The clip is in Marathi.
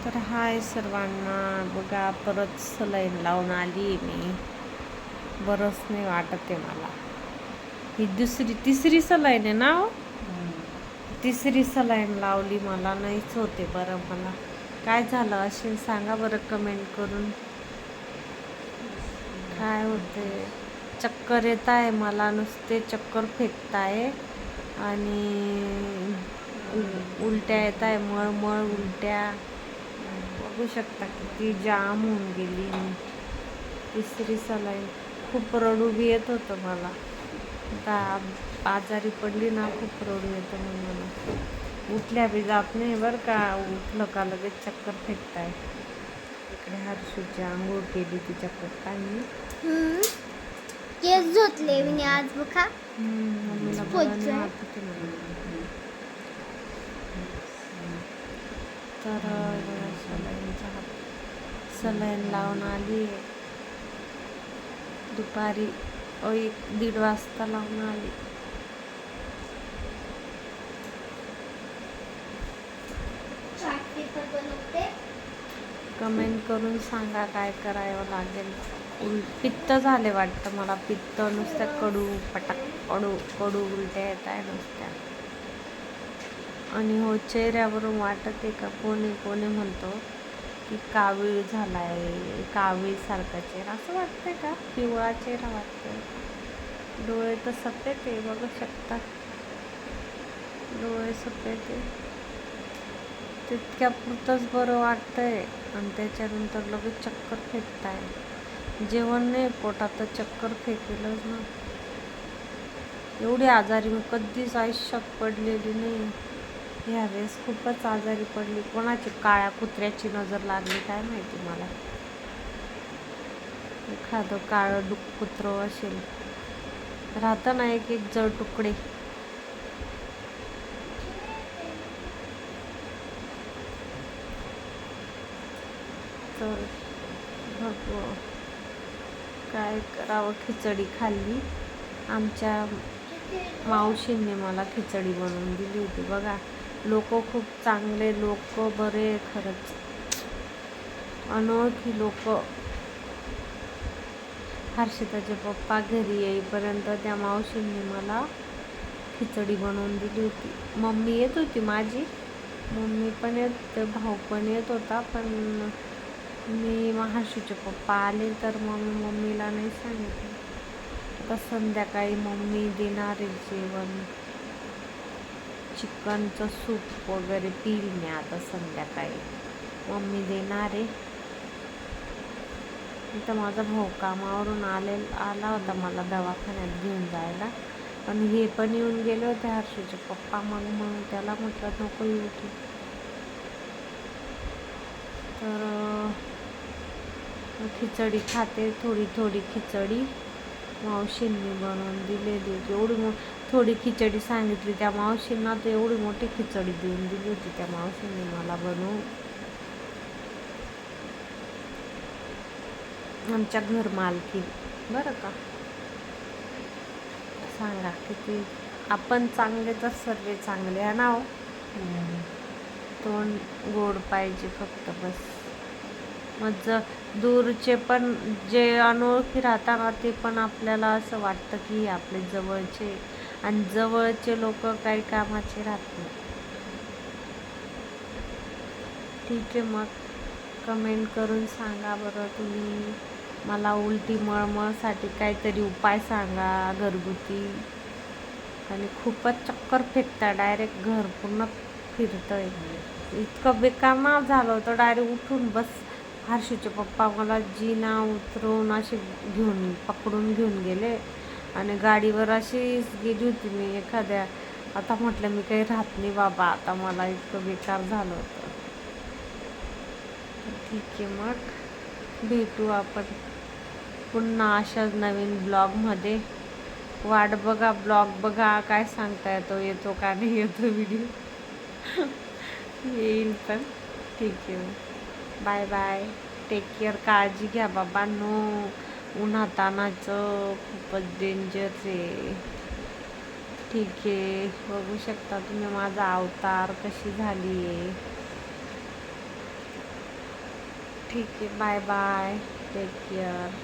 तर हाय सर्वांना. बघा परत सलाईन लावून आली मी. बरंच नाही वाटत आहे मला. ही तिसरी सलाईन आहे ना हो? तिसरी सलाईन लावली मला. नाहीच होते बरं मला. काय झालं असेल सांगा बरं कमेंट करून. काय होते? चक्कर येत आहे मला, नुसते चक्कर फेकताय आणि उलट्या येत आहे, मळमळ उलट्या. बघू शकता किती जाम होऊन गेली मी. तिसरी सलाईन. खूप रडू बी येत होतं मला. आता आजारी पडली ना खूप रडू येतं मग मला. उठल्या बी जात नाही बरं का. उठलं का लगेच चक्कर फेकताय. इकडे हर्षूची आंघोळ केली तिच्या पप्पांनी. केस धुतले मी आज बघा. मम्मीला बरं नाही वाटत मला. तर सलाईन लावून आली दुपारी 1-1:30 वाजता लावून आली. कमेंट करून सांगा काय करावं लागेल. पित्त झाले वाटतं मला. पित्त नुसत्या कडू उलट्या येत आहे नुसत्या. आणि हो चेहऱ्यावरून वाटत आहे का कोणी म्हणतो की कावीळ झालाय, कावीळ सारखा चेहरा असं वाटतंय का? पिवळा चेहरा वाटतोय. डोळे तर सफेद आहे, बघू शकता. डोळे सफेद आहे. तितक्या पुरतंच बरं वाटतंय आणि त्याच्यानंतर लगेच चक्कर फेकताय. जेवण नाही पोटात तर चक्कर फेकेलच ना. एवढी आजारी मी कधीच आयुष्यात पडलेली नाही. ह्यावेळेस खूपच आजारी पडली. कोणाची काळ्या कुत्र्याची नजर लागली काय माहिती मला. एखादं काळं कुत्रं असेल. राहतं ना एक जळ तुकडे. तर काय करावं. खिचडी खाल्ली. आमच्या मावशींनी मला खिचडी बनवून दिली होती. बघा लोक खूप चांगले, लोक बरे खरंच. अनोळखी लोक. हर्षिताचे पप्पा घरी येईपर्यंत त्या मावशींनी मला खिचडी बनवून दिली होती. मम्मी येत होती माझी. मम्मी पण येत, भाऊ पण येत होता. पण मी हर्षूचे पप्पा आले तर मम्मीला नाही सांगितलं. आता संध्याकाळी मम्मी देणार आहे जेवण. चिकनचं सूप वगैरे पिईल मी आता संध्याकाळी. मम्मी देणार आहे. तर माझा भाऊ कामावरून आला होता मला दवाखान्यात घेऊन जायला. पण हे पण येऊन गेले होते हर्षूचे पप्पा. मग त्याला म्हटलं नको येऊ तू. तर खिचडी खाते. थोडी खिचडी मावशींनी बनवून दिलेली होती. थोडी खिचडी सांगितली त्या मावशींना, तर एवढी मोठी खिचडी देऊन दिली होती त्या मावशींनी मला बनवून. आमच्या घर मालकी बरं का. सांगा किती आपण चांगले तर सर्व चांगले आहे ना हो. तोंड गोड पाहिजे फक्त बस. मग दूरचे पण जे अनोळखी राहतात ना ते पण आपल्याला असं वाटतं की आपले जवळचे. आणि जवळचे लोक काही कामाचे राहत नाही. ठीक आहे मग कमेंट करून सांगा बरं तुम्ही. मला उलटी मळमळसाठी काहीतरी उपाय सांगा घरगुती. आणि खूपच चक्कर फेकता. डायरेक्ट घर पूर्ण फिरतंय. इतकं बेकार झालं होतं. डायरेक्ट उठून बस. हर्षूचे पप्पा मला जिना उतरवून असे पकडून घेऊन गेले. आणि गाडीवर अशीच गेली होती मी एखाद्या. आता म्हटलं मी काही राहत नाही बाबा आता. मला इतकं बेकार झालं होतं. ठीक आहे मग भेटू आपण पुन्हा अशाच नवीन ब्लॉगमध्ये. वाट बघा, ब्लॉग बघा. काय सांगता येतो का नाही येतो व्हिडिओ. येईल पण. ठीक आहे. Bye bye. Take care. काळजी घ्या बाबांनो. उन्हातानाचं खूपच डेंजर आहे. ठीक आहे. बघू शकता तुम्ही माझा अवतार कशी झाली आहे. ठीक आहे, बाय बाय, टेक केअर.